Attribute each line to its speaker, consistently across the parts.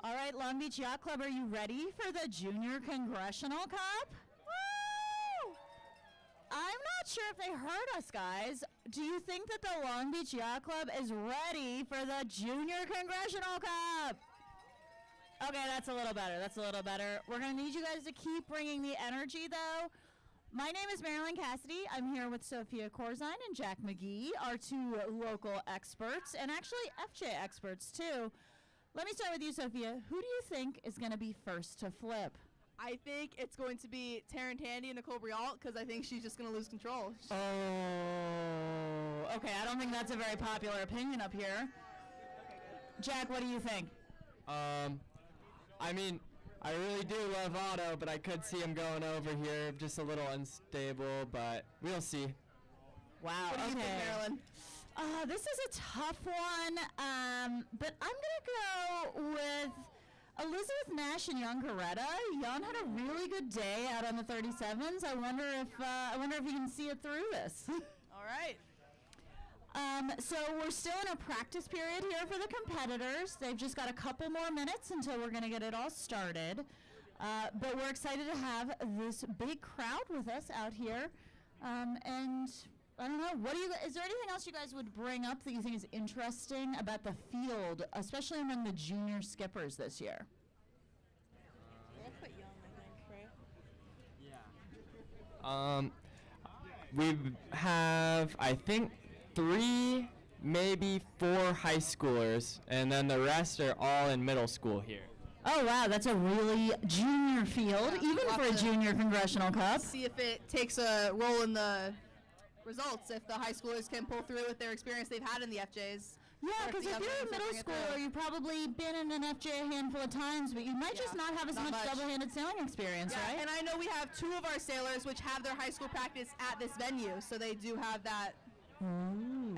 Speaker 1: All right, Long Beach Yacht Club, are you ready for the Junior Congressional Cup? Woo! I'm not sure if they heard us, guys. Do you think that the Long Beach Yacht Club is ready for the Junior Congressional Cup? Okay, that's a little better. That's a little better. We're going to need you guys to keep bringing the energy, though. My name is Marilyn Cassidy. I'm here with Sophia Corzine and Jack McGee, our two local experts, and actually FJ experts, too. Let me start with you, Sophia. Who do you think is going to be first to flip?
Speaker 2: I think it's going to be Taryn Tandy and Nicole Brialt because I think she's just going to lose control.
Speaker 1: Oh, okay. I don't think that's a very popular opinion up here. Jack, what do you think?
Speaker 3: I mean, I really do love Otto, but I could see him going over here. Just a little unstable, but we'll see.
Speaker 1: Wow,
Speaker 2: What do you think, Marilyn?
Speaker 1: This is a tough one, but I'm going to go with Elizabeth Nash and Jan Coretta. Jan had a really good day out on the 37s. I wonder if he can see it through this.
Speaker 2: All right.
Speaker 1: So we're still in a practice period here for the competitors. They've just got a couple more minutes until we're going to get it all started. But we're excited to have this big crowd with us out here. And I don't know, is there anything else you guys would bring up that you think is interesting about the field, especially among the junior skippers this year?
Speaker 2: They're quite young, I think, right?
Speaker 3: Yeah. We have, I think, 3, maybe 4 high schoolers, and then the rest are all in middle school here.
Speaker 1: Oh, wow, that's a really junior field,
Speaker 2: Yeah,
Speaker 1: even
Speaker 2: we'll
Speaker 1: for a
Speaker 2: have to
Speaker 1: Junior Congressional Cup.
Speaker 2: See if it takes a role in the results, if the high schoolers can pull through with their experience they've had in the FJs.
Speaker 1: Yeah,
Speaker 2: Or
Speaker 1: because
Speaker 2: the
Speaker 1: if you're a
Speaker 2: others
Speaker 1: middle
Speaker 2: bring it through.
Speaker 1: schooler, you've probably been in an FJ a handful of times, but you might just
Speaker 2: Yeah,
Speaker 1: not have as
Speaker 2: not
Speaker 1: much
Speaker 2: much.
Speaker 1: double-handed sailing experience,
Speaker 2: Yeah,
Speaker 1: right?
Speaker 2: and I know we have 2 of our sailors which have their high school practice at this venue, so they do have that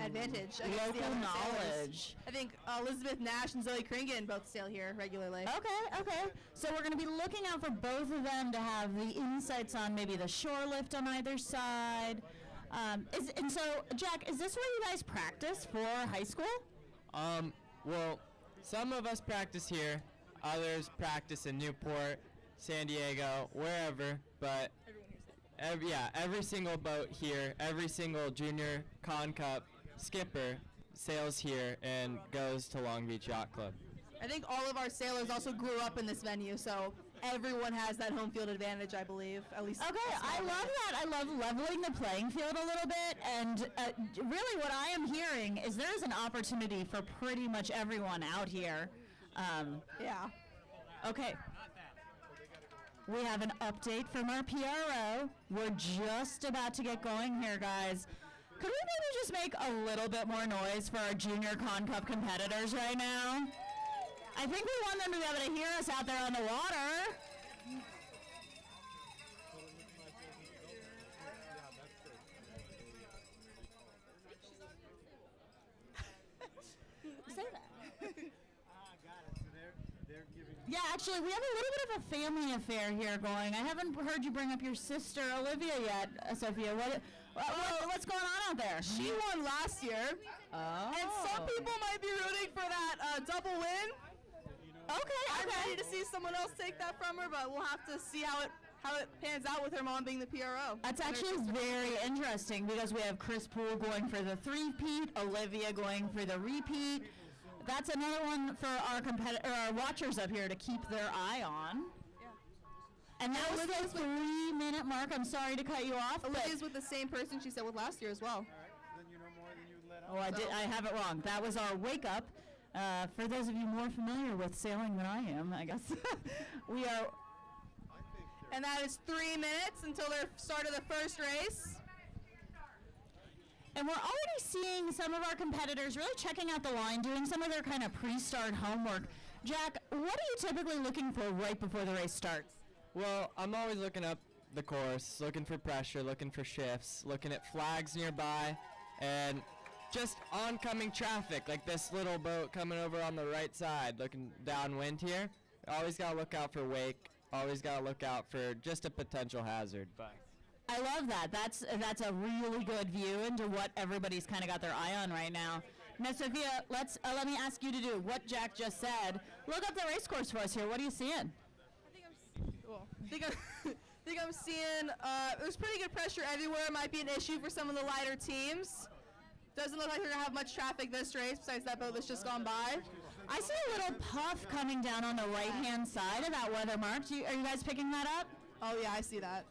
Speaker 2: advantage against the
Speaker 1: Local
Speaker 2: other
Speaker 1: knowledge.
Speaker 2: sailors. I think Elizabeth Nash and Zoe Kringen both sail here regularly.
Speaker 1: Okay. So we're going to be looking out for both of them to have the insights on maybe the shore lift on either side. And so, Jack, is this where you guys practice for high school?
Speaker 3: Well, some of us practice here, others practice in Newport, San Diego, wherever, but every single boat here, every single Junior Con Cup skipper sails here and goes to Long Beach Yacht Club.
Speaker 2: I think all of our sailors also grew up in this venue, so everyone has that home field advantage, I believe, at least.
Speaker 1: Okay, I love that. I love leveling the playing field a little bit, and really what I am hearing is there's an opportunity for pretty much everyone out here.
Speaker 2: Yeah.
Speaker 1: Okay. We have an update from our PRO. We're just about to get going here, guys. Could we maybe just make a little bit more noise for our Junior Con Cup competitors right now? I think we want them to be able to hear us out there on the water. Say that. Yeah, actually, we have a little bit of a family affair here going. I haven't heard you bring up your sister Olivia yet, Sophia. What's going on out there?
Speaker 2: She won last year,
Speaker 1: Oh.
Speaker 2: and some people might be rooting for that double win.
Speaker 1: Okay.
Speaker 2: I'm ready to see someone else take that from her, but we'll have to see how it pans out with her mom being the PRO.
Speaker 1: That's actually very interesting because we have Chris Poole going for the 3-peat, Olivia going for the repeat. That's another one for our our watchers up here to keep their eye on.
Speaker 2: Yeah.
Speaker 1: And that was the 3-minute mark. I'm sorry to cut you off.
Speaker 2: Olivia's with the same person she said with last year as well.
Speaker 4: Then you know more than you let
Speaker 1: Oh, I have it wrong. That was our wake up. For those of you more familiar with sailing than I am, I guess we are.
Speaker 2: And that is 3 minutes until the start of the first race.
Speaker 1: And we're already seeing some of our competitors really checking out the line, doing some of their kind of pre-start homework. Jack, what are you typically looking for right before the race starts?
Speaker 3: Well, I'm always looking up the course, looking for pressure, looking for shifts, looking at flags nearby, and just oncoming traffic, like this little boat coming over on the right side, looking downwind here. Always got to look out for wake, always got to look out for just a potential hazard. But
Speaker 1: I love that. That's a really good view into what everybody's kind of got their eye on right now. Now, Sophia, let me ask you to do what Jack just said. Look up the race course for us here. What are you seeing?
Speaker 2: I think I'm seeing there's pretty good pressure everywhere. Might be an issue for some of the lighter teams. Doesn't look like we're gonna have much traffic this race besides that boat that's just gone by.
Speaker 1: I see a little puff coming down on the right-hand side of that weather mark. Are you guys picking that up?
Speaker 2: Oh yeah, I see that.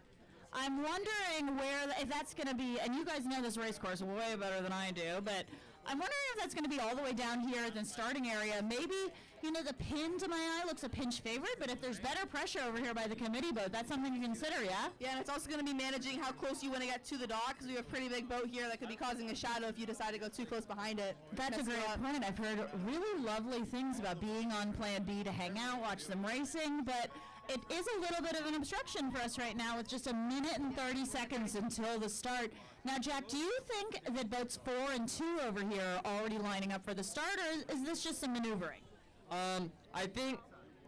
Speaker 1: I'm wondering if that's going to be, and you guys know this race course way better than I do, but I'm wondering if that's going to be all the way down here at the starting area. Maybe, the pin to my eye looks a pinch favorite, but if there's better pressure over here by the committee boat, that's something to consider, yeah?
Speaker 2: Yeah, and it's also going to be managing how close you want to get to the dock, because we have a pretty big boat here that could be causing a shadow if you decide to go too close behind it.
Speaker 1: That's a great point. I've heard really lovely things about being on Plan B to hang out, watch them racing, but it is a little bit of an obstruction for us right now with just 1 minute and 30 seconds until the start. Now, Jack, do you think that boats 4 and 2 over here are already lining up for the start, or is this just some maneuvering?
Speaker 3: I think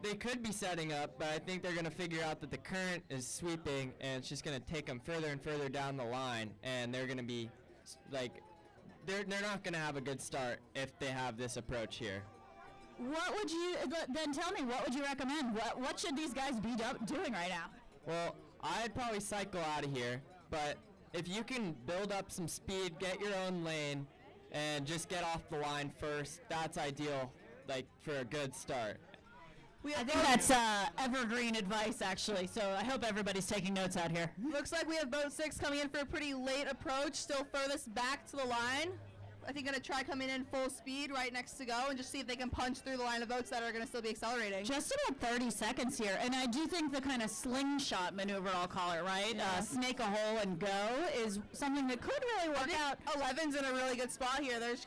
Speaker 3: they could be setting up, but I think they're going to figure out that the current is sweeping, and it's just going to take them further and further down the line, and they're going to be, they're not going to have a good start if they have this approach here.
Speaker 1: What would you, then tell me, what would you recommend? What should these guys be doing right now?
Speaker 3: Well, I'd probably cycle out of here, but if you can build up some speed, get your own lane, and just get off the line first, that's ideal, for a good start.
Speaker 1: I think that's evergreen advice, actually, so I hope everybody's taking notes out here.
Speaker 2: Looks like we have boat 6 coming in for a pretty late approach, still furthest back to the line. I think going to try coming in full speed right next to go and just see if they can punch through the line of boats that are going to still be accelerating.
Speaker 1: Just about 30 seconds here, and I do think the kind of slingshot maneuver, I'll call it, right?
Speaker 2: Yeah.
Speaker 1: Snake a hole and go is something that could really work out.
Speaker 2: 11's in a really good spot here. There's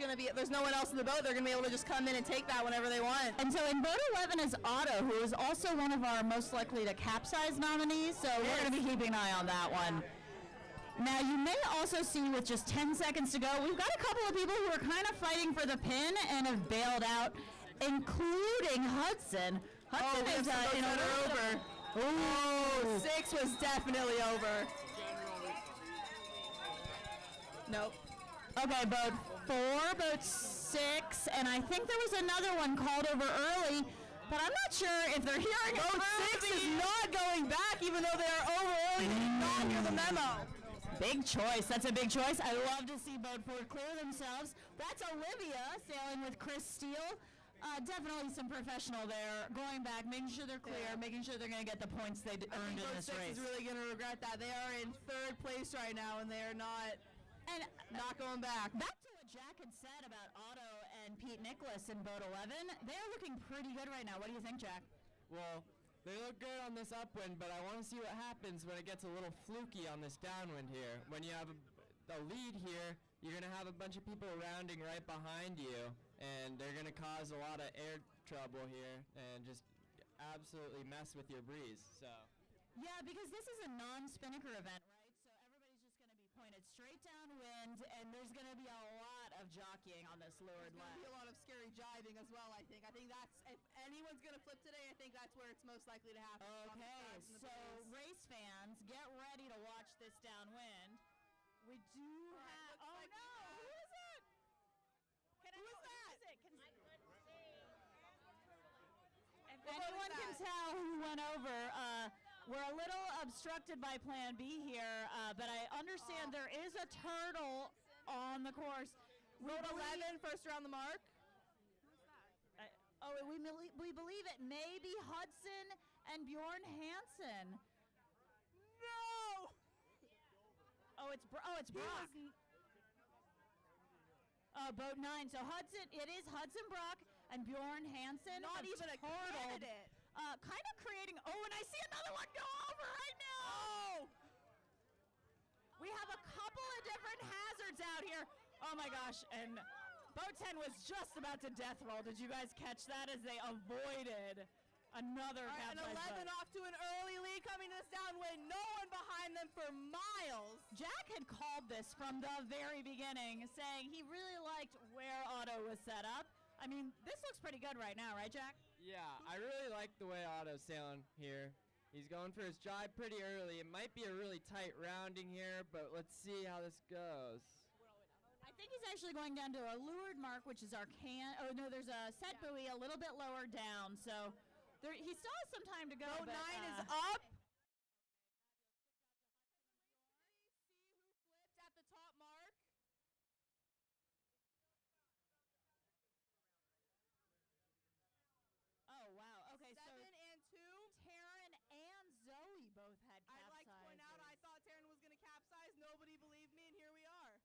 Speaker 2: no one else in the boat. They're going to be able to just come in and take that whenever they want.
Speaker 1: And so in boat 11 is Otto, who is also one of our most likely to capsize nominees, so we're going to be keeping an eye on that one. Now, you may also see with just 10 seconds to go, we've got a couple of people who are kind of fighting for the pin and have bailed out, including Hudson. Hudson is in over.
Speaker 2: Oh, 6 was definitely over. Nope.
Speaker 1: Okay, boat 4, boat 6, and I think there was another one called over early, but I'm not sure if they're hearing it.
Speaker 2: Boat 6 is not going back, even though they are over early. They did not hear the memo.
Speaker 1: Big choice. That's a big choice. I love to see boat 4 clear themselves. That's Olivia sailing with Chris Steele. Definitely some professional there. Going back, making sure they're clear, making sure they're going to get the points they earned in this race.
Speaker 2: Boat 6 is really going to regret that. They are in 3rd place right now, and they are not going back.
Speaker 1: Back to what Jack had said about Otto and Pete Nicholas in boat 11. They're looking pretty good right now. What do you think, Jack?
Speaker 3: Well, they look good on this upwind, but I want to see what happens when it gets a little fluky on this downwind here. When you have a lead here, you're going to have a bunch of people rounding right behind you, and they're going to cause a lot of air trouble here and just absolutely mess with your breeze. So.
Speaker 1: Yeah, because this is a non-spinnaker event, right? So everybody's just going to be pointed straight downwind, and there's going to be a lot of jockeying on this leeward
Speaker 2: leg. There's going to be a lot of scary jiving as well, I think. I think that's, if anyone's going to flip today, I think that's where it's most likely to happen.
Speaker 1: Okay, so race fans, get ready to watch this downwind. We do have, oh no, who is it? Who is that? If anyone can tell who went over, we're a little obstructed by Plan B here, but I understand there is a turtle on the course.
Speaker 2: Boat 11, first around the mark.
Speaker 1: We believe it may be Hudson and Bjorn Hansen.
Speaker 2: No!
Speaker 1: It's Brock. Boat 9. So Hudson, it is Hudson Brock and Bjorn Hansen.
Speaker 2: Not even a candidate.
Speaker 1: Kind of creating, and I see another one go over right now.
Speaker 2: Oh!
Speaker 1: We have a couple of different hazards out here. Oh my gosh, and boat 10 was just about to death roll. Did you guys catch that as they avoided another capsized
Speaker 2: boat? And 11
Speaker 1: boat.
Speaker 2: off to an early lead coming to this downwind. No one behind them for miles.
Speaker 1: Jack had called this from the very beginning, saying he really liked where Otto was set up. I mean, this looks pretty good right now, right, Jack?
Speaker 3: Yeah, I really like the way Otto's sailing here. He's going for his jibe pretty early. It might be a really tight rounding here, but let's see how this goes.
Speaker 2: I
Speaker 1: think he's actually going down to a leeward mark, which is our can. Oh, no, there's a set buoy a little bit lower down. So he still has some time to go.
Speaker 2: Boat
Speaker 1: but,
Speaker 2: 9 is up. See who flipped at the top mark.
Speaker 1: Oh, wow. Okay,
Speaker 2: 7
Speaker 1: so
Speaker 2: and 2.
Speaker 1: Taryn and Zoe both had capsizes.
Speaker 2: I'd like to point out I thought Taryn was going to capsize. Nobody believed me, and here we are.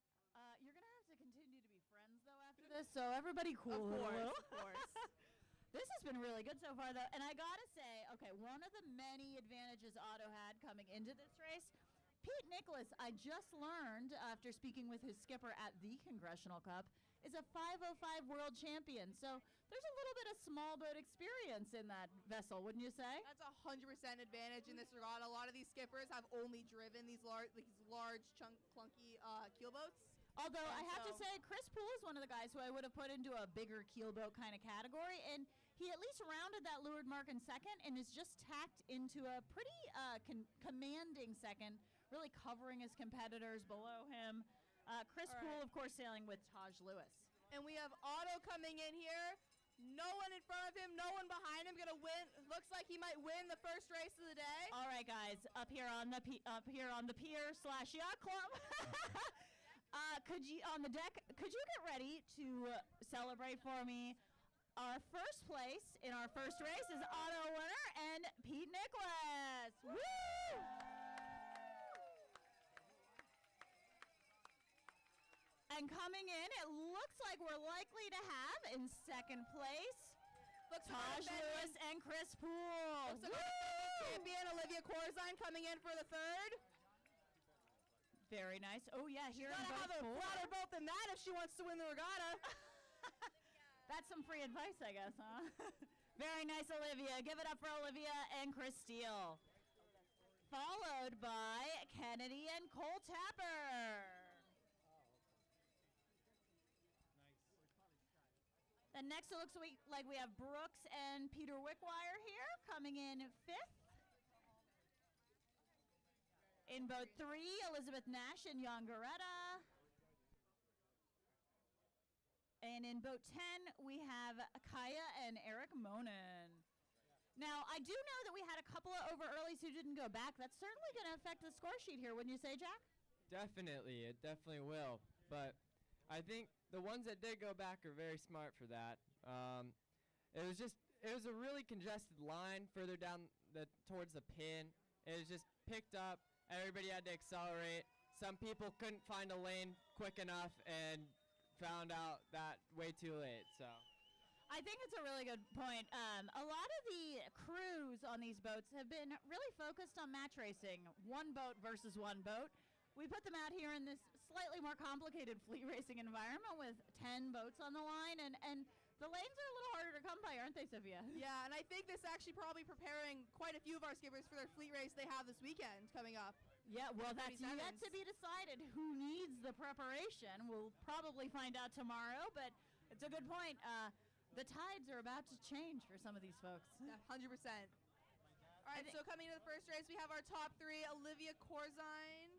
Speaker 1: You're going to have to continue to be friends, though, after this, so everybody cool.
Speaker 2: Of course.
Speaker 1: This has been really good so far, though. And I got to say, okay, one of the many advantages Otto had coming into this race, Pete Nicholas, I just learned after speaking with his skipper at the Congressional Cup, is a 505 world champion. So there's a little bit of small boat experience in that vessel, wouldn't you say?
Speaker 2: That's 100% advantage in this regatta. A lot of these skippers have only driven these large, clunky keelboats.
Speaker 1: Although I have to say, Chris Poole is one of the guys who I would have put into a bigger keelboat kind of category, and he at least rounded that leeward mark in second and is just tacked into a pretty commanding second, really covering his competitors below him. Chris Poole, of course, sailing with Taj Lewis.
Speaker 2: And we have Otto coming in here. No one in front of him, no one behind him. Gonna win. Looks like he might win the first race of the day.
Speaker 1: All right, guys, up here on the pier/yacht club. Could you on the deck? Could you get ready to celebrate for me? Our first place in our first race is Otto winner and Pete Nicholas. Woo! And coming in, it looks like we're likely to have in second place Taj Lewis and Chris Poole.
Speaker 2: Looks like champion Olivia Corzine coming in for the third.
Speaker 1: Very nice. Oh yeah, here in
Speaker 2: Gotta
Speaker 1: boat
Speaker 2: have a
Speaker 1: 4.
Speaker 2: flatter boat than that if she wants to win the regatta.
Speaker 1: That's some free advice, I guess, huh? Very nice, Olivia. Give it up for Olivia and Chris Steele. Followed by Kennedy and Cole Tapper. And next it looks like we have Brooks and Peter Wickwire here coming in fifth. In boat 3, Elizabeth Nash and Jan Goretta. And in boat 10, we have Kaya and Eric Monin. Now, I do know that we had a couple of over earlies who didn't go back. That's certainly going to affect the score sheet here, wouldn't you say, Jack?
Speaker 3: Definitely, it definitely will. But I think the ones that did go back are very smart for that. It was a really congested line further down towards the pin. It was just picked up. Everybody had to accelerate. Some people couldn't find a lane quick enough and found out that way too late. So
Speaker 1: I think it's a really good point. A lot of the crews on these boats have been really focused on match racing, one boat versus one boat. We put them out here in this slightly more complicated fleet racing environment with 10 boats on the line, and the lanes are a little harder to come by, aren't they, Sophia?
Speaker 2: Yeah, and I think this actually probably preparing quite a few of our skippers for their fleet race they have this weekend coming up.
Speaker 1: Yeah, well, that's yet
Speaker 2: 37s.
Speaker 1: to be decided who needs the preparation. We'll probably find out tomorrow, but it's a good point. The tides are about to change for some of these folks.
Speaker 2: Yeah, 100%. All right, so coming to the first race, we have our top 3, Olivia Corzine.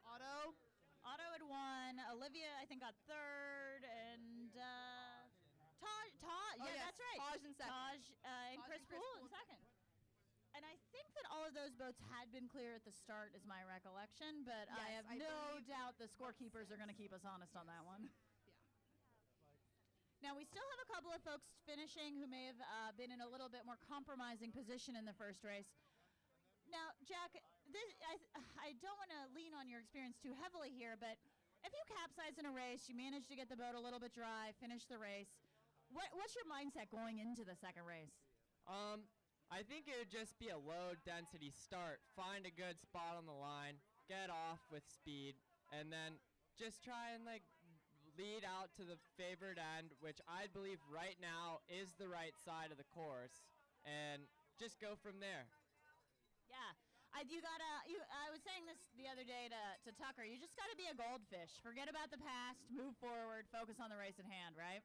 Speaker 2: Otto.
Speaker 1: Otto had won. Olivia, I think, got third, and Taj.
Speaker 2: Oh,
Speaker 1: Yeah,
Speaker 2: yes,
Speaker 1: that's right.
Speaker 2: Taj in second.
Speaker 1: Taj and
Speaker 2: Taj
Speaker 1: Chris
Speaker 2: and Chris
Speaker 1: Poole
Speaker 2: Poole
Speaker 1: in second. And I think that all of those boats had been clear at the start, is my recollection. But I
Speaker 2: Yes,
Speaker 1: have
Speaker 2: I
Speaker 1: no
Speaker 2: believe
Speaker 1: doubt the scorekeepers are going to keep us honest on that one. Now, we still have a couple of folks finishing who may have been in a little bit more compromising position in the first race. Now, Jack, I don't want to lean on your experience too heavily here, but if you capsize in a race, you manage to get the boat a little bit dry, finish the race, what's your mindset going into the second race?
Speaker 3: I think it would just be a low density start. Find a good spot on the line, get off with speed, and then just try and lead out to the favored end, which I believe right now is the right side of the course, and just go from there.
Speaker 1: Yeah, I was saying this the other day to Tucker. You just got to be a goldfish. Forget about the past, move forward, focus on the race at hand, right?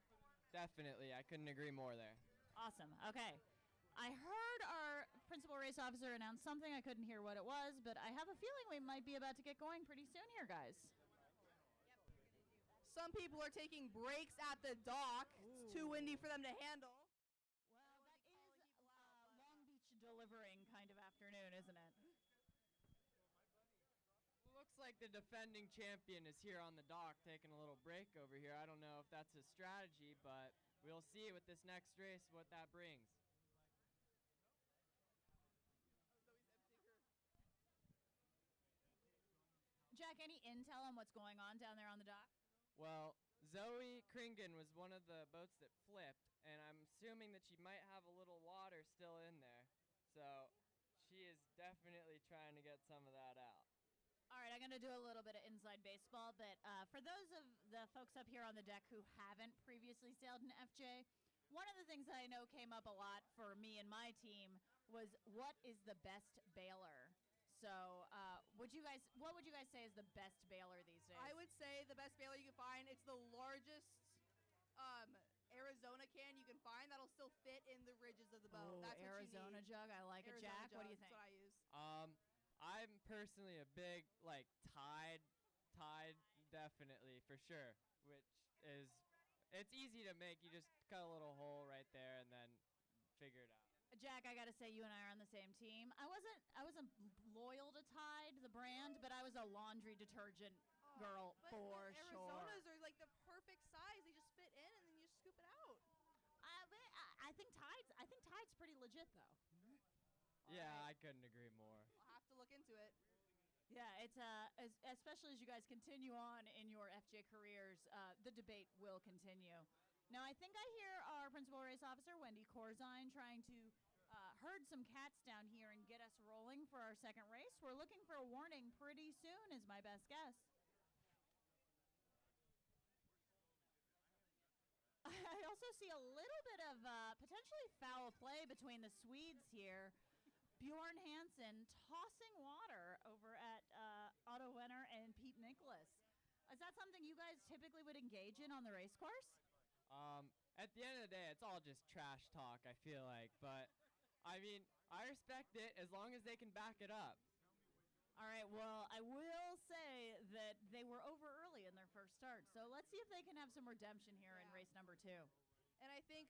Speaker 3: Definitely, I couldn't agree more there.
Speaker 1: Awesome. Okay. I heard our principal race officer announce something. I couldn't hear what it was, but I have a feeling we might be about to get going pretty soon here, guys.
Speaker 2: Some people are taking breaks at the dock. It's too windy for them to handle.
Speaker 1: Well, that is Long Beach delivering kind of afternoon, isn't it?
Speaker 3: Looks like the defending champion is here on the dock taking a little break over here. I don't know if that's a strategy, but we'll see with this next race what that brings.
Speaker 1: Jack, any intel on what's going on down there on the dock?
Speaker 3: Well, Zoe Kringen was one of the boats that flipped, and I'm assuming that she might have a little water still in there. So she is definitely trying to get some of that out.
Speaker 1: All right, I'm going to do a little bit of inside baseball, but for those of the folks up here on the deck who haven't previously sailed an FJ, one of the things that I know came up a lot for me and my team was what is the best bailer? So what would you guys say is the best bailer these days?
Speaker 2: I would say the best bailer you can find, it's the largest Arizona can you can find that'll still fit in the ridges of the boat.
Speaker 1: Oh,
Speaker 2: That's
Speaker 1: Arizona
Speaker 2: what you need.
Speaker 1: jug. I like it, Jack. What do you think?
Speaker 2: That's what I use.
Speaker 3: I'm personally a big, Tide definitely, for sure, which is, it's easy to make. You just cut a little hole right there and then figure it out.
Speaker 1: Jack, I gotta say, you and I are on the same team. I wasn't loyal to Tide, the brand, but I was a laundry detergent girl for sure.
Speaker 2: Arizona's are like the perfect size. They just fit in and then you just scoop it out.
Speaker 1: I think Tide's pretty legit though.
Speaker 3: Yeah, I couldn't agree more.
Speaker 2: I'll have to look into it.
Speaker 1: Yeah, it's especially as you guys continue on in your FJ careers, the debate will continue. Now, I think I hear our principal race officer, Wendy Corzine, trying to herd some cats down here and get us rolling for our second race. We're looking for a warning pretty soon, is my best guess. I also see a little bit of potentially foul play between the Swedes here. Bjorn Hansen tossing water over at Otto Wenner and Pete Nicholas. Is that something you guys typically would engage in on the race course?
Speaker 3: At the end of the day, it's all just trash talk, I feel like. But, I mean, I respect it as long as they can back it up.
Speaker 1: All right, well, I will say that they were over early in their first start. So let's see if they can have some redemption here in race number 2.
Speaker 2: And I think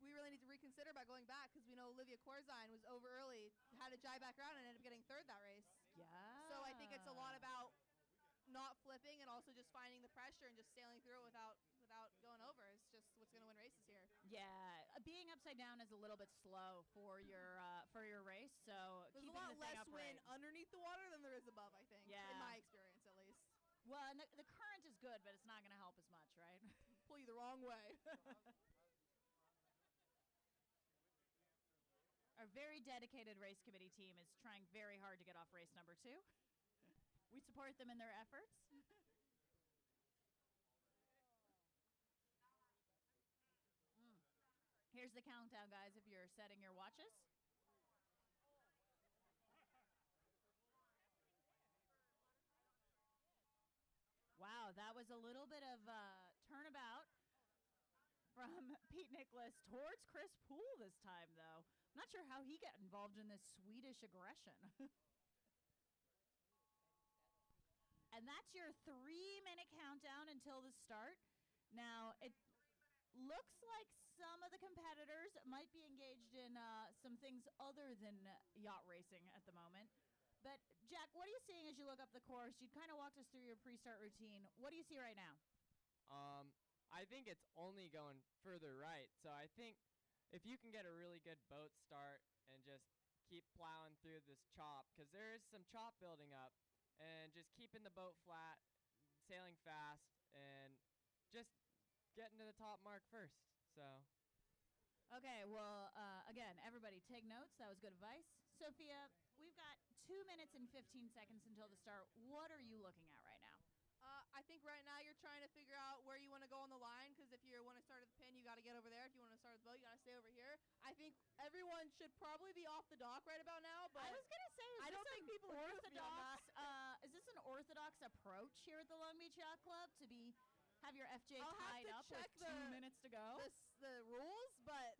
Speaker 2: we really need to reconsider about going back because we know Olivia Corzine was over early, had to jive back around and ended up getting third that race.
Speaker 1: Yeah.
Speaker 2: So I think it's a lot about not flipping and also just finding the pressure and just sailing through it without going over. It's just what's going to win races here.
Speaker 1: Yeah, being upside down is a little bit slow for your race, so
Speaker 2: there's
Speaker 1: keeping
Speaker 2: a lot
Speaker 1: the thing
Speaker 2: less wind
Speaker 1: upright.
Speaker 2: underneath the water than there is above, I think.
Speaker 1: Yeah.
Speaker 2: In my experience, at least.
Speaker 1: Well, and the current is good, but it's not going to help as much, right?
Speaker 2: Pull you the wrong way.
Speaker 1: Our very dedicated race committee team is trying very hard to get off race number 2. We support them in their efforts. Here's the countdown, guys, if you're setting your watches. Wow, that was a little bit of turnabout from Pete Nicholas towards Chris Poole this time, though. I'm not sure how he got involved in this Swedish aggression. And that's your 3-minute countdown until the start. Now, it looks like some of the competitors might be engaged in some things other than yacht racing at the moment. But, Jack, what are you seeing as you look up the course? You kind of walked us through your pre-start routine. What do you see right now?
Speaker 3: I think it's only going further right. So I think if you can get a really good boat start and just keep plowing through this chop, because there is some chop building up, and just keeping the boat flat, sailing fast, and just getting to the top mark first. So.
Speaker 1: Okay, well, again, everybody take notes. That was good advice. Sophia, we've got 2 minutes and 15 seconds until the start. What are you looking at right now?
Speaker 2: I think right now you're trying to figure out where you want to go on the line, because if you want to start at the pin, you got to get over there. If you want to start at the boat, you got to stay over here. I think everyone should probably be off the dock right about now. But
Speaker 1: I was going to say,
Speaker 2: I don't think people agree with me on that.
Speaker 1: Is this an orthodox approach here at the Long Beach Yacht Club to have your FJ tied up with 2 minutes to go?
Speaker 2: The rules, but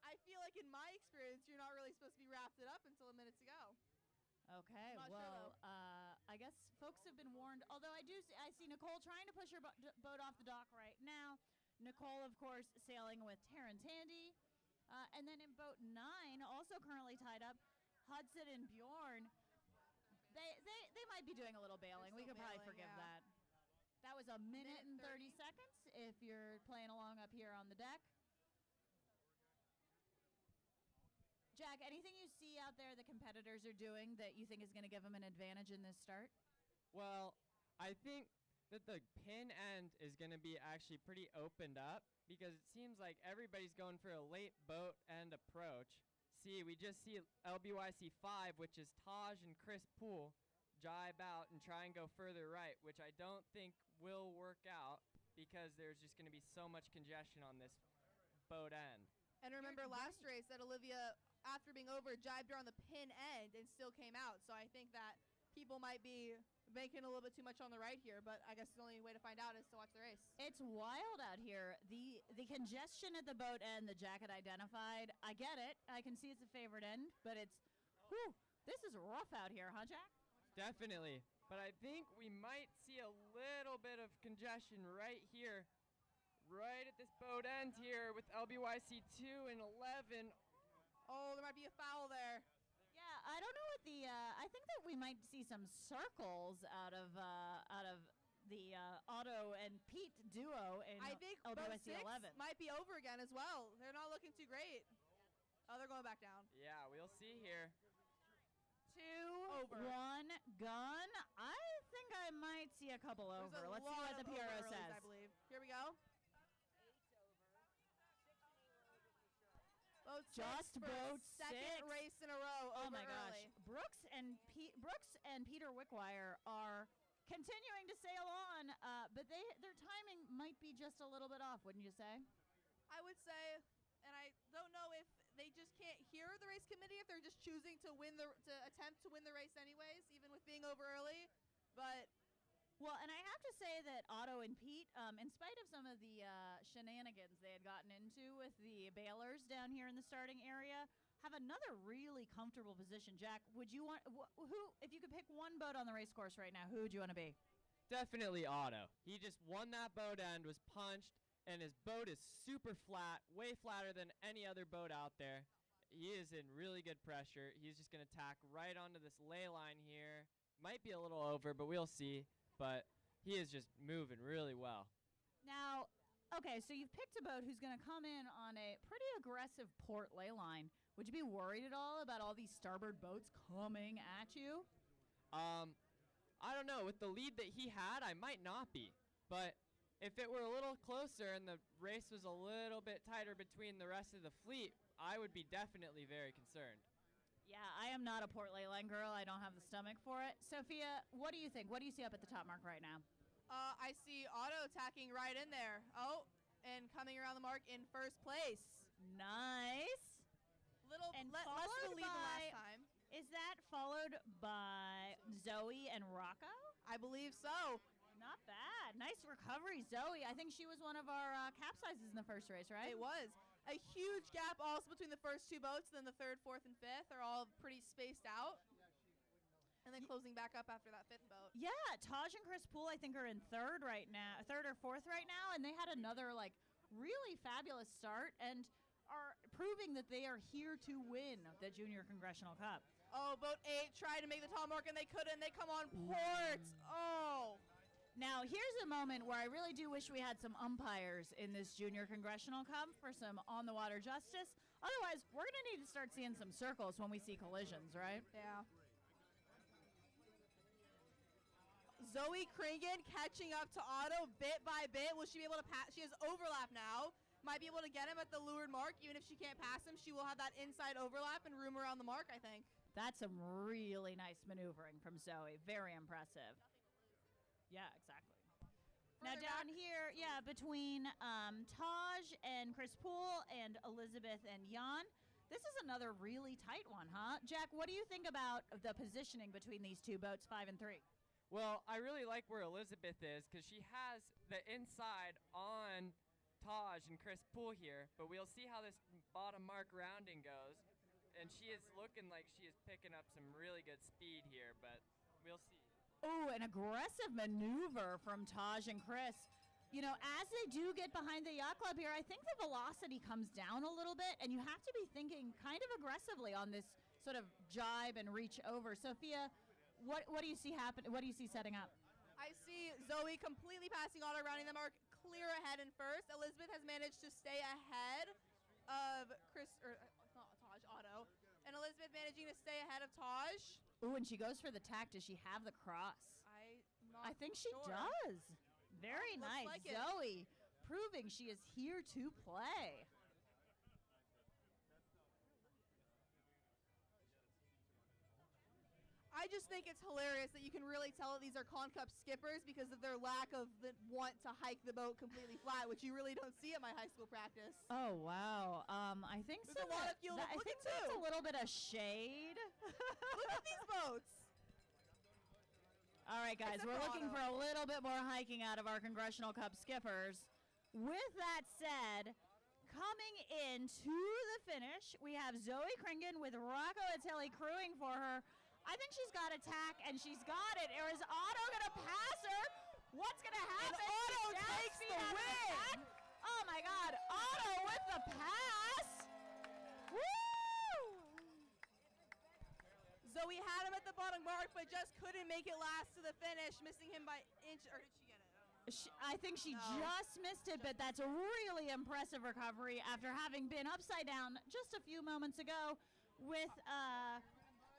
Speaker 2: I feel like in my experience, you're not really supposed to be wrapped it up until a minute to go.
Speaker 1: Okay,
Speaker 2: Not
Speaker 1: well,
Speaker 2: sure,
Speaker 1: I I guess folks have been warned. Although I see Nicole trying to push her boat off the dock right now. Nicole, of course, sailing with Taryn Tandy. And then in boat 9, also currently tied up, Hudson and Bjorn. They might be doing a little bailing. We could probably forgive that. That was a minute and 30 seconds if you're playing along up here on the deck. Jack, anything you see out there the competitors are doing that you think is going to give them an advantage in this start?
Speaker 3: Well, I think that the pin end is going to be actually pretty opened up because it seems like everybody's going for a late boat end approach. See, we just see LBYC 5, which is Taj and Chris Poole, jibe out and try and go further right, which I don't think will work out because there's just going to be so much congestion on this boat end.
Speaker 2: And remember last race that Olivia, after being over, jibed her on the pin end and still came out. So I think that people might be making a little bit too much on the right here, but I guess the only way to find out is to watch the race.
Speaker 1: It's wild out here. The congestion at the boat end, the Jack had identified, I get it. I can see it's a favorite end, but this is rough out here, huh, Jack?
Speaker 3: Definitely. But I think we might see a little bit of congestion right here, right at this boat end here with LBYC 2 and 11.
Speaker 2: Oh, there might be a foul there.
Speaker 1: Yeah, I don't know what the. I think that we might see some circles out of the Otto and Pete duo in
Speaker 2: I think boat
Speaker 1: LBYC
Speaker 2: 6
Speaker 1: 11.
Speaker 2: might be over again as well. They're not looking too great. Oh, they're going back down.
Speaker 3: Yeah, we'll see here.
Speaker 1: 2,
Speaker 2: Over.
Speaker 1: 1, gun. I think I might see a couple
Speaker 2: There's
Speaker 1: over.
Speaker 2: a
Speaker 1: Let's see
Speaker 2: lot
Speaker 1: what the
Speaker 2: of
Speaker 1: PRO
Speaker 2: over earlies,
Speaker 1: says.
Speaker 2: I believe. Here we go. Boat 6
Speaker 1: Just
Speaker 2: for
Speaker 1: boat
Speaker 2: second
Speaker 1: 6.
Speaker 2: race in a row.
Speaker 1: Oh
Speaker 2: over
Speaker 1: my gosh.
Speaker 2: early.
Speaker 1: Brooks and Peter Wickwire are continuing to sail on, but their timing might be just a little bit off, wouldn't you say?
Speaker 2: I would say, and I don't know if they just can't hear the race committee, if they're just choosing to attempt to win the race anyways, even with being over early. But
Speaker 1: Well, and I have to say that Otto and Pete, in spite of some of the shenanigans they had gotten into with the bailers down here in the starting area, have another really comfortable position. Jack, would you want who? If you could pick one boat on the race course right now, who would you want to be?
Speaker 3: Definitely Otto. He just won that boat end, was punched, and his boat is super flat, way flatter than any other boat out there. He is in really good pressure. He's just going to tack right onto this ley line here. Might be a little over, but we'll see. But he is just moving really well.
Speaker 1: Now, okay, so you've picked a boat who's going to come in on a pretty aggressive port ley line. Would you be worried at all about all these starboard boats coming at you?
Speaker 3: I don't know. With the lead that he had, I might not be. But if it were a little closer and the race was a little bit tighter between the rest of the fleet, I would be definitely very concerned.
Speaker 1: Yeah, I am not a port ley line girl. I don't have the stomach for it. Sophia, what do you think? What do you see up at the top mark right now?
Speaker 2: I see Otto tacking right in there. Oh, and coming around the mark in first place.
Speaker 1: Nice.
Speaker 2: And less
Speaker 1: followed
Speaker 2: of a lead than
Speaker 1: by-
Speaker 2: last time.
Speaker 1: Is that followed by Zoe and Rocco?
Speaker 2: I believe so.
Speaker 1: Not bad. Nice recovery, Zoe. I think she was one of our capsizes in the first race, right?
Speaker 2: It was. A huge gap also between the first two boats, then the third, fourth, and fifth are all pretty spaced out. And then closing back up after that fifth boat.
Speaker 1: Yeah, Taj and Chris Poole, I think, are in third or fourth right now, and they had another really fabulous start and are proving that they are here to win the Junior Congressional Cup.
Speaker 2: Oh, boat 8 tried to make the top mark and they couldn't. They come on port. Oh.
Speaker 1: Now, here's a moment where I really do wish we had some umpires in this Junior Congressional Cup for some on-the-water justice. Otherwise, we're going to need to start seeing some circles when we see collisions, right?
Speaker 2: Yeah. Zoe Kringen catching up to Otto bit by bit. Will she be able to pass? She has overlap now. Might be able to get him at the leeward mark. Even if she can't pass him, she will have that inside overlap and room around the mark, I think.
Speaker 1: That's some really nice maneuvering from Zoe. Very impressive. Yeah, exactly. Now
Speaker 2: Further
Speaker 1: down
Speaker 2: back.
Speaker 1: here, between Taj and Chris Poole and Elizabeth and Jan, this is another really tight one, huh? Jack, what do you think about the positioning between these two boats, 5 and 3?
Speaker 3: Well, I really like where Elizabeth is because she has the inside on Taj and Chris Poole here, but we'll see how this bottom mark rounding goes. And she is looking like she is picking up some really good speed here, but we'll see.
Speaker 1: Oh, an aggressive maneuver from Taj and Chris. You know, as they do get behind the yacht club here, I think the velocity comes down a little bit, and you have to be thinking kind of aggressively on this sort of jibe and reach over. Sophia, what do you see happen? What do you see setting up?
Speaker 2: I see Zoe completely passing Otto, rounding the mark, clear ahead in first. Elizabeth has managed to stay ahead of not Taj, Otto. And Elizabeth managing to stay ahead of Taj.
Speaker 1: Ooh, and she goes for the tack. Does she have the cross? I think she does. Very nice.
Speaker 2: Like
Speaker 1: Zoe proving she is here to play.
Speaker 2: I just think it's hilarious that you can really tell that these are Con Cup skippers because of their lack of the want to hike the boat completely flat, which you really don't see at my high school practice.
Speaker 1: Oh wow! I think
Speaker 2: There's a lot of fuel.
Speaker 1: I think that's a little bit of shade.
Speaker 2: Look at these boats.
Speaker 1: All right, guys, we're looking for a little bit more hiking out of our Congressional Cup skippers. With that said, coming into the finish, we have Zoe Kringen with Rocco Attili crewing for her. I think she's got a tack, and she's got it. Or is Otto going to pass her? What's going to happen?
Speaker 2: And Otto takes the win.
Speaker 1: Oh, my God. Otto with the pass. Woo!
Speaker 2: Zoe had him at the bottom mark, but just couldn't make it last to the finish, missing him by inch. Or did she get it?
Speaker 1: I think she just missed it, but that's a really impressive recovery after having been upside down just a few moments ago with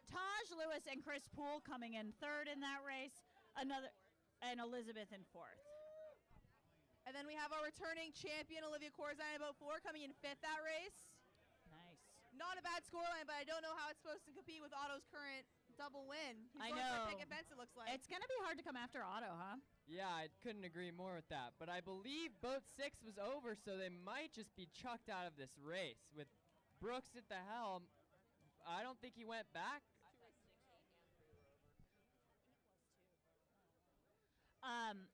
Speaker 1: Taj Lewis and Chris Poole coming in third in that race, and Elizabeth in fourth.
Speaker 2: And then we have our returning champion, Olivia Corzine, in boat 4, coming in fifth that race.
Speaker 1: Nice.
Speaker 2: Not a bad scoreline, but I don't know how it's supposed to compete with Otto's current double win.
Speaker 1: I know.
Speaker 2: Picket fence, it looks like.
Speaker 1: It's going to be hard to come after Otto, huh?
Speaker 3: Yeah, I couldn't agree more with that. But I believe boat 6 was over, so they might just be chucked out of this race. With Brooks at the helm, I don't think he went back.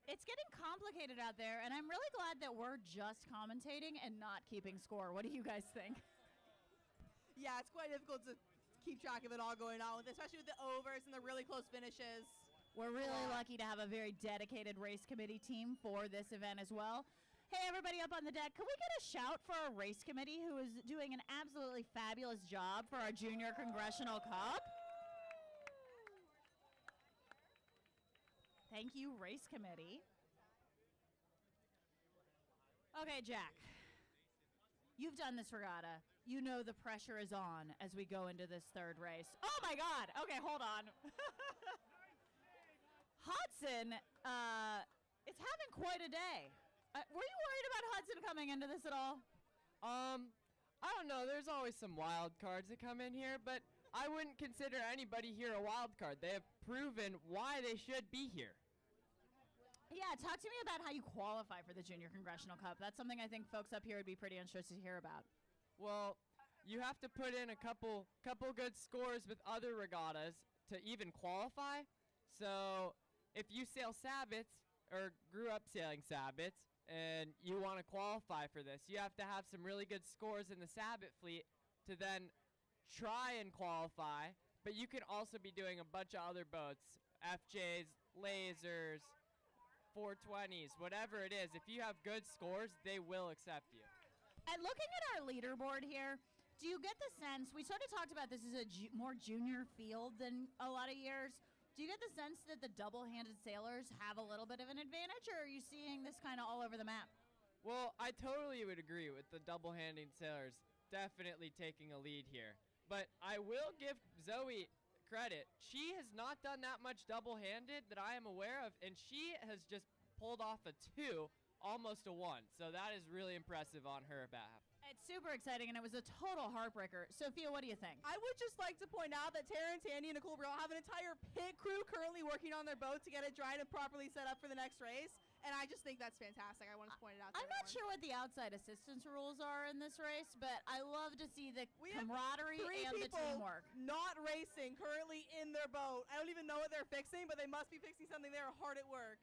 Speaker 1: It's getting complicated out there, and I'm really glad that we're just commentating and not keeping score. What do you guys think?
Speaker 2: Yeah, it's quite difficult to keep track of it all going on, especially with the overs and the really close finishes.
Speaker 1: We're really lucky to have a very dedicated race committee team for this event as well. Hey, everybody up on the deck, can we get a shout for our race committee who is doing an absolutely fabulous job for our Junior Congressional Cup? Thank you, race committee. Okay, Jack. You've done this regatta. You know the pressure is on as we go into this third race. Oh, my God. Okay, hold on. Hudson is having quite a day. Were you worried about Hudson coming into this at all?
Speaker 3: I don't know. There's always some wild cards that come in here, but I wouldn't consider anybody here a wild card. They have proven why they should be here.
Speaker 1: Yeah, talk to me about how you qualify for the Junior Congressional Cup. That's something I think folks up here would be pretty interested to hear about.
Speaker 3: Well, you have to put in a couple good scores with other regattas to even qualify. So if you sail Sabbats or grew up sailing Sabbats and you want to qualify for this, you have to have some really good scores in the Sabbat fleet to then try and qualify. But you can also be doing a bunch of other boats, FJs, lasers, 420s, whatever it is. If you have good scores, they will accept you.
Speaker 1: And looking at our leaderboard here, do you get the sense, we sort of talked about this as a more junior field than a lot of years. Do you get the sense that the double-handed sailors have a little bit of an advantage, or are you seeing this kind of all over the map?
Speaker 3: Well, I totally would agree with the double-handed sailors definitely taking a lead here. But I will give Zoe credit. She has not done that much double-handed that I am aware of, and she has just pulled off a 2, almost a 1. So that is really impressive on her behalf.
Speaker 1: It's super exciting, and it was a total heartbreaker. Sophia, what do you think?
Speaker 2: I would just like to point out that Terrence, Andy, and Nicole Brill have an entire pit crew currently working on their boat to get it dried and properly set up for the next race. And I just think that's fantastic. I want to point it out to
Speaker 1: I'm not sure what the outside assistance rules are in this race, but I love to see the camaraderie and the teamwork.
Speaker 2: Not racing currently in their boat. I don't even know what they're fixing, but they must be fixing something. They're hard at work.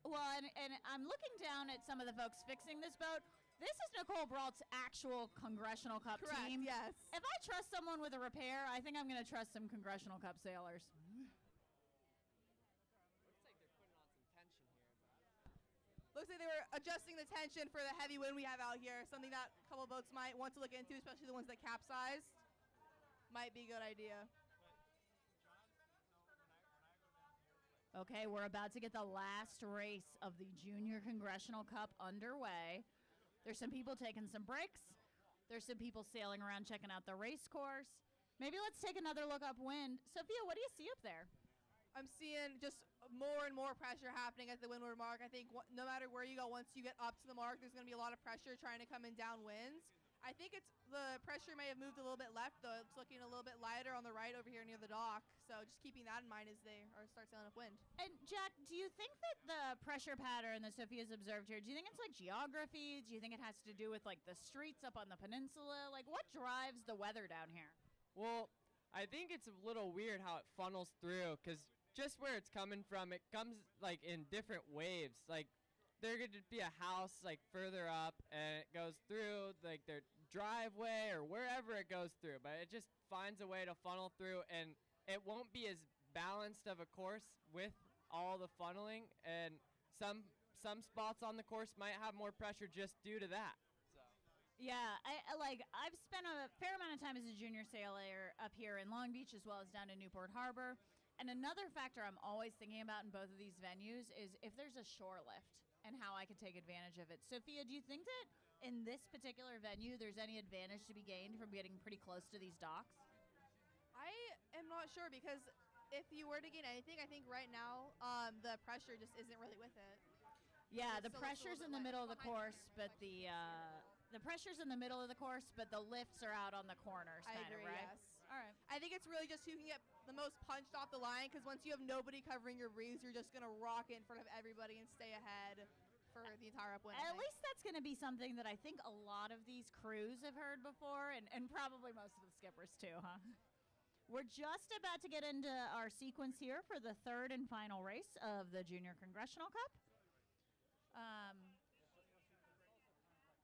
Speaker 1: Well, and I'm looking down at some of the folks fixing this boat. This is Nicole Brault's actual Congressional Cup
Speaker 2: Correct,
Speaker 1: team.
Speaker 2: yes.
Speaker 1: If I trust someone with a repair, I think I'm going to trust some Congressional Cup sailors.
Speaker 2: looks like they were adjusting the tension for the heavy wind we have out here. Something that a couple boats might want to look into, especially the ones that capsized. Might be a good idea.
Speaker 1: Okay, we're about to get the last race of the Junior Congressional Cup underway. There's some people taking some breaks. There's some people sailing around checking out the race course. Maybe let's take another look upwind. Sophia, what do you see up there?
Speaker 2: I'm seeing just more and more pressure happening at the windward mark. I think no matter where you go, once you get up to the mark, there's going to be a lot of pressure trying to come in downwinds. I think the pressure may have moved a little bit left, though. It's looking a little bit lighter on the right over here near the dock. So just keeping that in mind as they start sailing upwind.
Speaker 1: And Jack, do you think that the pressure pattern that Sophia's observed here, do you think it's like geography? Do you think it has to do with like the streets up on the peninsula? Like what drives the weather down here?
Speaker 3: Well, I think it's a little weird how it funnels through, because just where it's coming from, it comes like in different waves. Like there could be a house like further up, and it goes through like their driveway or wherever it goes through, but it just finds a way to funnel through, and it won't be as balanced of a course with all the funneling, and some spots on the course might have more pressure just due to that.
Speaker 1: Yeah, I've spent a fair amount of time as a junior sailor up here in Long Beach as well as down in Newport Harbor. And another factor I'm always thinking about in both of these venues is if there's a shore lift and how I can take advantage of it. Sophia, do you think that in this particular venue there's any advantage to be gained from getting pretty close to these docks?
Speaker 2: I am not sure, because if you were to gain anything, I think right now the pressure just isn't really with it.
Speaker 1: Yeah,
Speaker 2: It's
Speaker 1: the
Speaker 2: still
Speaker 1: pressure's in the middle of the course, but the pressure's in the middle of the course, but the lifts are out on the corners,
Speaker 2: I
Speaker 1: kind of,
Speaker 2: agree,
Speaker 1: right?
Speaker 2: yes.
Speaker 1: All right.
Speaker 2: I think it's really just who can get the most punched off the line, because once you have nobody covering your breeze, you're just going to rock it in front of everybody and stay ahead for the entire upwind.
Speaker 1: At least that's going to be something that I think a lot of these crews have heard before, and probably most of the skippers too, huh? We're just about to get into our sequence here for the third and final race of the Junior Congressional Cup.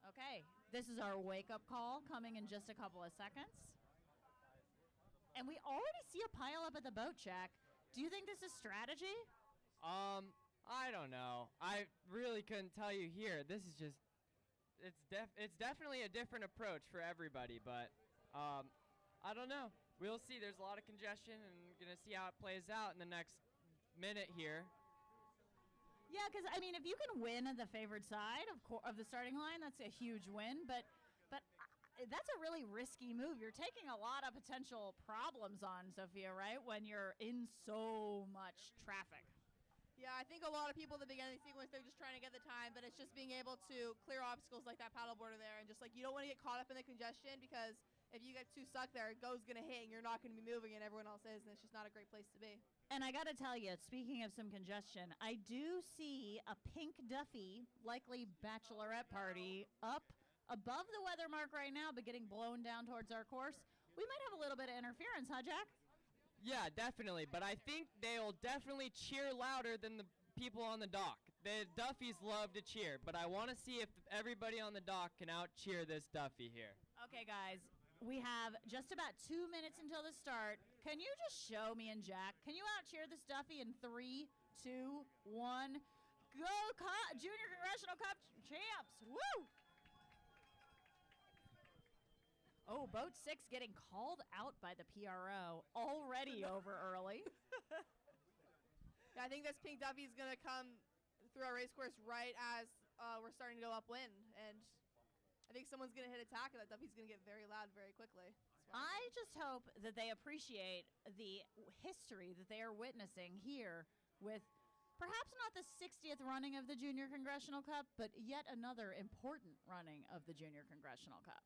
Speaker 1: Okay, this is our wake-up call coming in just a couple of seconds. And we already see a pile up at the boat, Jack. Do you think this is strategy?
Speaker 3: I don't know. I really couldn't tell you here. This is just, it's definitely a different approach for everybody, but I don't know. We'll see. There's a lot of congestion, and going to see how it plays out in the next minute here.
Speaker 1: Yeah, because, I mean, if you can win at the favored side of the starting line, that's a huge win, but that's a really risky move. You're taking a lot of potential problems on, Sophia, right, when you're in so much traffic.
Speaker 2: Yeah, I think a lot of people at the beginning of the sequence, they're just trying to get the time, but it's just being able to clear obstacles like that paddleboarder there, and just like you don't want to get caught up in the congestion, because if you get too stuck there, it goes going to hit, and you're not going to be moving, and everyone else is, and it's just not a great place to be.
Speaker 1: And I got to tell you, speaking of some congestion, I do see a pink Duffy, likely bachelorette party, up above the weather mark right now, but getting blown down towards our course. We might have a little bit of interference, huh, Jack?
Speaker 3: Yeah, definitely. But I think they'll definitely cheer louder than the people on the dock. The Duffys love to cheer, but I want to see if everybody on the dock can out-cheer this Duffy here.
Speaker 1: Okay, guys. We have just about 2 minutes until the start. Can you just show me and Jack? Can you out-cheer this Duffy in 3, 2, 1? Go, Junior Congressional Cup champs! Woo! Oh, Boat 6 getting called out by the PRO already over early.
Speaker 2: Yeah, I think this pink Duffy is going to come through our race course right as we're starting to go upwind, and I think someone's going to hit attack, and that Duffy's going to get very loud very quickly.
Speaker 1: I just hope that they appreciate the history that they are witnessing here with perhaps not the 60th running of the Junior Congressional Cup, but yet another important running of the Junior Congressional Cup.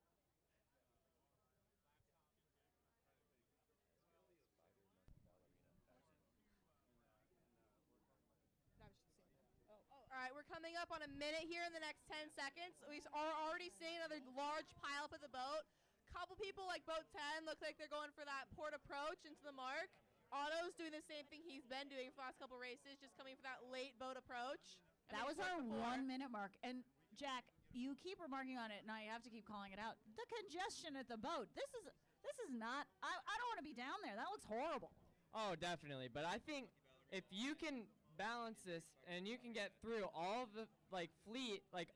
Speaker 2: All right, we're coming up on a minute here in the next 10 seconds. We are already seeing another large pile up at the boat. Couple people like Boat 10 look like they're going for that port approach into the mark. Otto's doing the same thing he's been doing for the last couple races, just coming for that late boat approach.
Speaker 1: That was our 1 minute mark. And Jack, you keep remarking on it, and I have to keep calling it out. The congestion at the boat. This is not, I don't want to be down there. That looks horrible.
Speaker 3: Oh, definitely. But I think if you can balance this, and you can get through all of the like fleet, like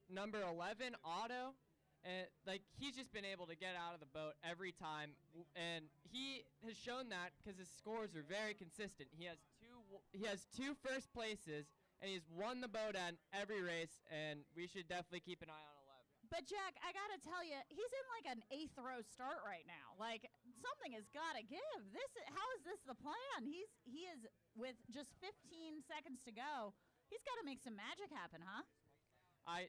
Speaker 3: number 11 Otto, and like he's just been able to get out of the boat every time, and he has shown that because his scores are very consistent. He has two first places, and he's won the boat end every race, and we should definitely keep an eye on 11.
Speaker 1: But Jack, I gotta tell you, he's in like an 8th row start right now. Like something has gotta give. How is this the plan? He is with just 15 seconds to go. He's got to make some magic happen, huh?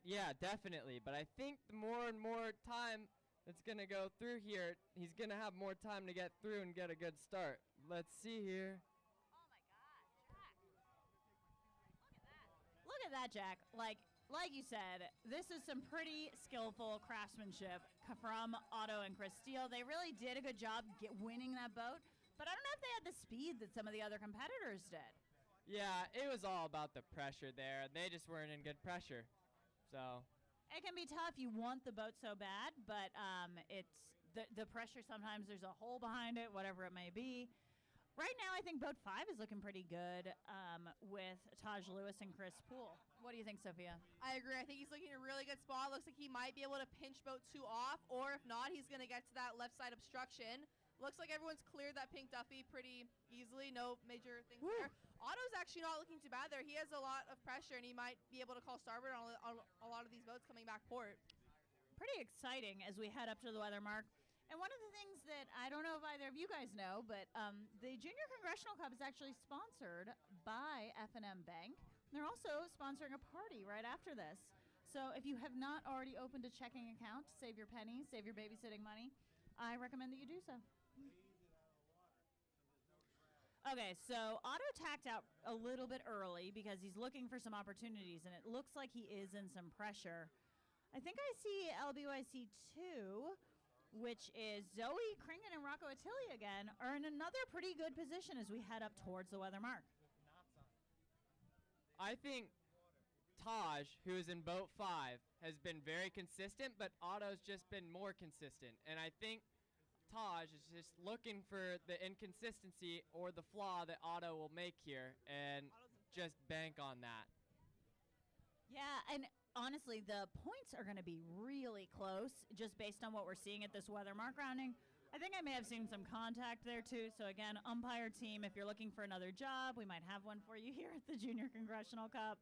Speaker 3: Yeah, definitely. But I think the more and more time that's gonna go through here, he's gonna have more time to get through and get a good start. Let's see here.
Speaker 1: Oh my God, Jack! Look at that, Jack. Like you said, this is some pretty skillful craftsmanship from Otto and Chris Steele. They really did a good job winning that boat, but I don't know if they had the speed that some of the other competitors did.
Speaker 3: Yeah, it was all about the pressure there. They just weren't in good pressure. So
Speaker 1: it can be tough. You want the boat so bad, but it's the pressure. Sometimes there's a hole behind it, whatever it may be. Right now, I think boat 5 is looking pretty good with Taj Lewis and Chris Poole. What do you think, Sophia?
Speaker 2: I agree. I think he's looking in a really good spot. Looks like he might be able to pinch boat 2 off, or if not, he's going to get to that left side obstruction. Looks like everyone's cleared that pink Duffy pretty easily. No major things there. Otto's actually not looking too bad there. He has a lot of pressure, and he might be able to call starboard on a lot of these boats coming back port.
Speaker 1: Pretty exciting as we head up to the weather mark. And one of the things that I don't know if either of you guys know, but the Junior Congressional Cup is actually sponsored by F&M Bank. They're also sponsoring a party right after this. So if you have not already opened a checking account to save your pennies, save your babysitting money, I recommend that you do so. Okay, so Otto tacked out a little bit early because he's looking for some opportunities, and it looks like he is in some pressure. I think I see LBYC 2, which is Zoe Kringen and Rocco Attili again, are in another pretty good position as we head up towards the weather mark.
Speaker 3: I think Taj, who is in boat 5, has been very consistent, but Otto's just been more consistent. And I think Taj is just looking for the inconsistency or the flaw that Otto will make here and just bank on that.
Speaker 1: Yeah, and honestly, the points are going to be really close just based on what we're seeing at this weather mark rounding. I think I may have seen some contact there too. So again, umpire team, if you're looking for another job, we might have one for you here at the Junior Congressional Cup.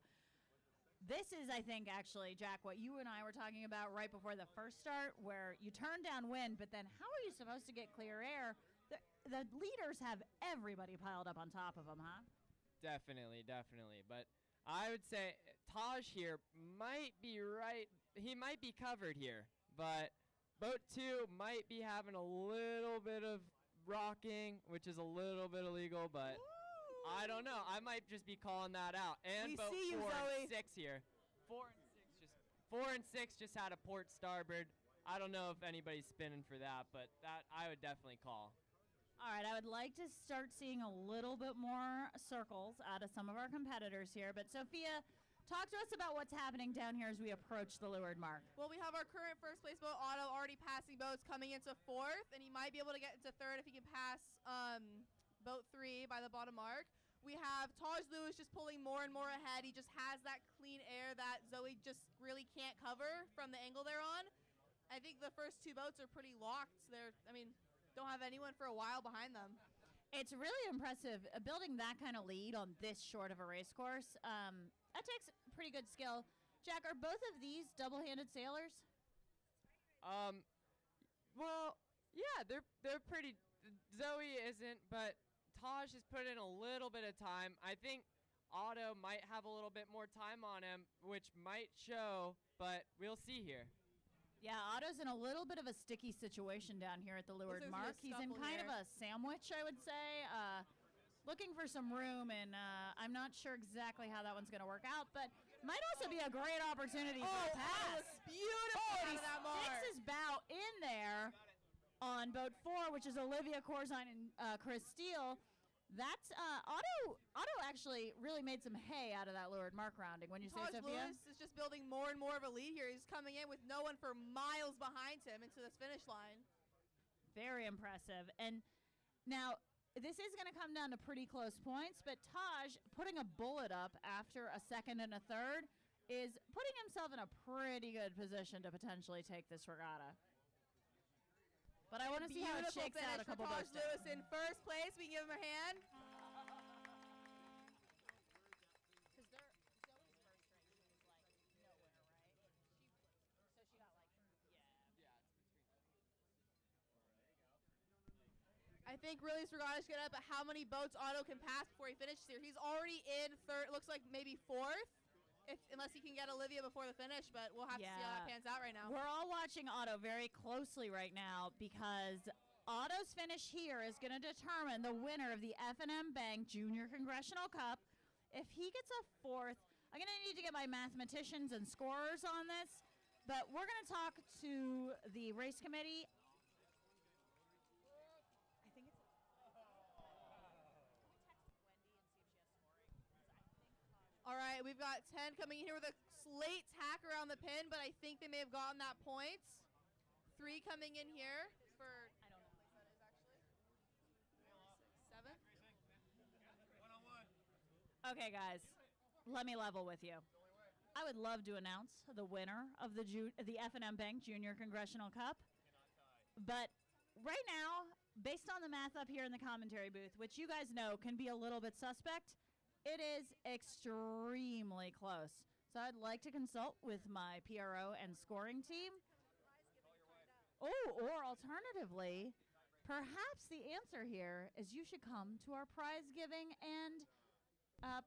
Speaker 1: This is, I think, actually, Jack, what you and I were talking about right before the first start, where you turn downwind, but then how are you supposed to get clear air? The leaders have everybody piled up on top of them, huh?
Speaker 3: Definitely. But I would say Taj here might be right. He might be covered here, but boat 2 might be having a little bit of rocking, which is a little bit illegal, but I don't know. I might just be calling that out. And
Speaker 2: We
Speaker 3: boat
Speaker 2: see you,
Speaker 3: 4
Speaker 2: Zoe.
Speaker 3: and 6 here. 4 and 6 just had a port starboard. I don't know if anybody's spinning for that, but that I would definitely call.
Speaker 1: All right, I would like to start seeing a little bit more circles out of some of our competitors here. But Sophia, talk to us about what's happening down here as we approach the leeward mark.
Speaker 2: Well, we have our current first place boat, Otto, already passing boats, coming into 4th, and he might be able to get into 3rd if he can pass boat 3 by the bottom mark. We have Taj Lewis just pulling more and more ahead. He just has that clean air that Zoe just really can't cover from the angle they're on. I think the first 2 boats are pretty locked. Don't have anyone for a while behind them.
Speaker 1: It's really impressive building that kind of lead on this short of a race course. That takes pretty good skill. Jack, are both of these double-handed sailors?
Speaker 3: Well, yeah, they're pretty. Zoe isn't, but Taj has put in a little bit of time. I think Otto might have a little bit more time on him, which might show, but we'll see here.
Speaker 1: Yeah, Otto's in a little bit of a sticky situation down here at the leeward
Speaker 2: Looks
Speaker 1: mark.
Speaker 2: like there's
Speaker 1: He's in
Speaker 2: scuffle
Speaker 1: kind
Speaker 2: here.
Speaker 1: of a sandwich, I would say. Looking for some room, and I'm not sure exactly how that one's going to work out, but might also be a great opportunity for a pass.
Speaker 2: Beautiful out of that mark.
Speaker 1: Sticks his bow in there on boat 4, which is Olivia Corzine and Chris Steele. That's Otto actually really made some hay out of that leeward mark rounding. When you say,
Speaker 2: Taj
Speaker 1: Sophia?
Speaker 2: Lewis is just building more and more of a lead here. He's coming in with no one for miles behind him into this finish line.
Speaker 1: Very impressive. And now, this is going to come down to pretty close points, but Taj putting a bullet up after a second and a third is putting himself in a pretty good position to potentially take this regatta. But I want to see how it shakes out a couple
Speaker 2: Taj
Speaker 1: boats down.
Speaker 2: Lewis in first place. We can give him a hand. I think really Regatta's get up at how many boats Otto can pass before he finishes here. He's already in third, looks like maybe fourth, unless he can get Olivia before the finish, but we'll have to see how that pans out right now.
Speaker 1: We're all watching Otto very closely right now because Otto's finish here is going to determine the winner of the F&M Bank Junior Congressional Cup. If he gets a fourth, I'm going to need to get my mathematicians and scorers on this, but we're going to talk to the race committee.
Speaker 2: All right, we've got 10 coming in here with a late tack around the pin, but I think they may have gotten that points. 3 coming in here for, I don't know what that is actually. 6, 7.
Speaker 1: Okay, guys, let me level with you. I would love to announce the winner of the F&M Bank Junior Congressional Cup, but right now, based on the math up here in the commentary booth, which you guys know can be a little bit suspect, it is extremely close. So I'd like to consult with my PRO and scoring team. Oh, or alternatively, perhaps the answer here is you should come to our prize giving and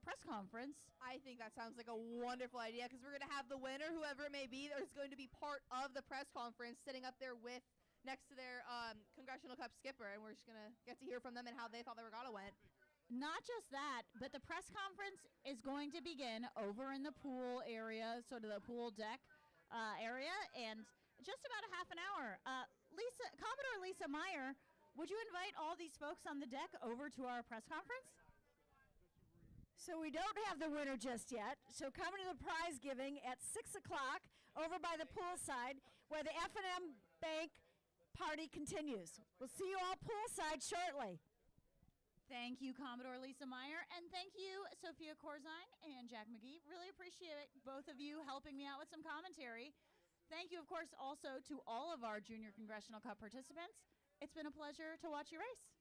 Speaker 1: press conference.
Speaker 2: I think that sounds like a wonderful idea because we're going to have the winner, whoever it may be, that is going to be part of the press conference sitting up there with next to their Congressional Cup skipper, and we're just going to get to hear from them and how they thought the regatta went.
Speaker 1: Not just that, but the press conference is going to begin over in the pool area, sort of the pool deck area, and just about a half an hour. Commodore Lisa Meyer, would you invite all these folks on the deck over to our press conference?
Speaker 5: So we don't have the winner just yet. So coming to the prize giving at 6 o'clock over by the poolside where the F&M Bank party continues. We'll see you all poolside shortly.
Speaker 1: Thank you, Commodore Lisa Meyer, and thank you, Sophia Corzine and Jack McGee. Really appreciate both of you helping me out with some commentary. Thank you, of course, also to all of our Junior Congressional Cup participants. It's been a pleasure to watch you race.